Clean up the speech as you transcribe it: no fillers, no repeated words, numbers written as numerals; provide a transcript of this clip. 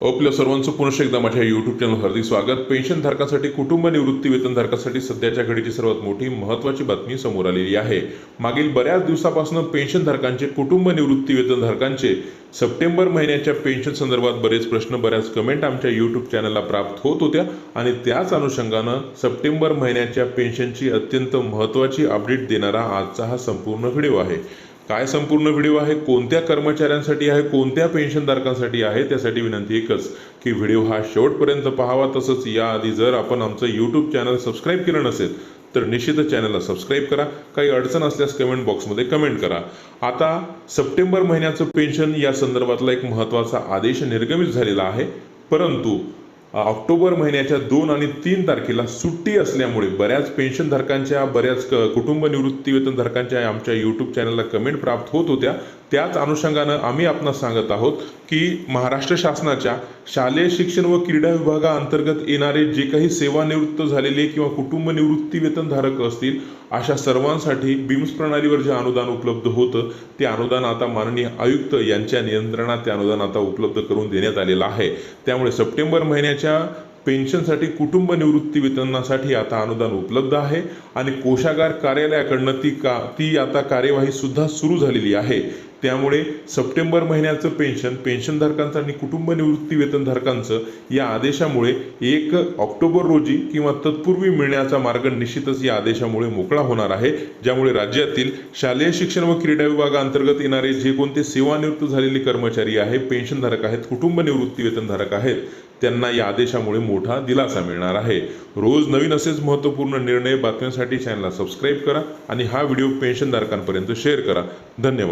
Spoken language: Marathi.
आपल्या सर्वांचं पुनश्च एकदा माझ्या यूट्यूब चॅनल हार्दिक स्वागत। पेन्शनधारकांसाठी कुटुंब निवृत्ती वेतनधारकांसाठी सध्याच्या घडीची सर्वात मोठी महत्त्वाची बातमी समोर आलेली आहे। मागील बऱ्याच दिवसापासून पेन्शनधारकांचे कुटुंब निवृत्ती वेतनधारकांचे सप्टेंबर महिन्याच्या पेन्शन संदर्भात बरेच प्रश्न बऱ्याच कमेंट आमच्या यूट्यूब चॅनलला प्राप्त होत होत्या आणि त्याच अनुषंगाने सप्टेंबर महिन्याच्या पेन्शनची अत्यंत महत्त्वाची अपडेट देणारा आजचा हा संपूर्ण व्हिडिओ आहे। काय संपूर्ण व्हिडिओ आहे, कोणत्या कर्मचाऱ्यांसाठी आहे, कोणत्या पेन्शनधारकांसाठी आहे, त्यासाठी विनंती एकच की व्हिडिओ हा शेवटपर्यंत पाहावा। तसंच याआधी जर आपण आमचं यूट्यूब चॅनल सबस्क्राईब केलं नसेल तर निश्चितच चॅनलला सबस्क्राईब करा। काही अडचण असल्यास कमेंट बॉक्समध्ये कमेंट करा। आता सप्टेंबर महिन्याचं पेन्शन या संदर्भातला एक महत्त्वाचा आदेश निर्गमित झालेला आहे, परंतु ऑक्टोबर महिन्याच्या 2 आणि 3 तारखेला सुट्टी असल्यामुळे बऱ्याच पेन्शनधारकांच्या बऱ्याच कुटुंब निवृत्ती वेतनधारकांच्या आमच्या यूट्यूब चॅनलला कमेंट प्राप्त होत होत्या। त्याच अनुषंगानं आम्ही आपणास सांगत आहोत की महाराष्ट्र शासनाच्या शालेय शिक्षण व क्रीडा विभागाअंतर्गत येणारे जे काही सेवानिवृत्त झालेले किंवा कुटुंब निवृत्ती वेतनधारक असतील अशा सर्वांसाठी बीम्स प्रणालीवर जे अनुदान उपलब्ध होतं ते अनुदान आता माननीय आयुक्त यांच्या नियंत्रणात ते अनुदान आता उपलब्ध करून देण्यात आलेलं आहे। त्यामुळे सप्टेंबर महिन्याच्या पेन्शनसाठी कुटुंब निवृत्ती वेतनासाठी आता अनुदान उपलब्ध आहे आणि कोषागार कार्यालयाकडनं ती आता कार्यवाही सुद्धा सुरू झालेली आहे। त्यामुळे सप्टेंबर महिन्याचं पेन्शनधारकांचं आणि कुटुंब निवृत्ती वेतनधारकांचं या आदेशामुळे 1 ऑक्टोबर रोजी किंवा तत्पूर्वी मिळण्याचा मार्ग निश्चितच या आदेशामुळे मोकळा होणार आहे, ज्यामुळे राज्यातील शालेय शिक्षण व क्रीडा विभागाअंतर्गत येणारे जे कोणते सेवानिवृत्त झालेले कर्मचारी आहेत, पेन्शनधारक आहेत, कुटुंब निवृत्ती वेतनधारक आहेत, त्यांना या आदेशामुळे मोठा दिलासा मिळणार आहे। रोज नवीन असेच महत्त्वपूर्ण निर्णय बातम्यांसाठी चॅनलला सबस्क्राईब करा आणि हा व्हिडिओ पेन्शनधारकांपर्यंत शेअर करा। धन्यवाद।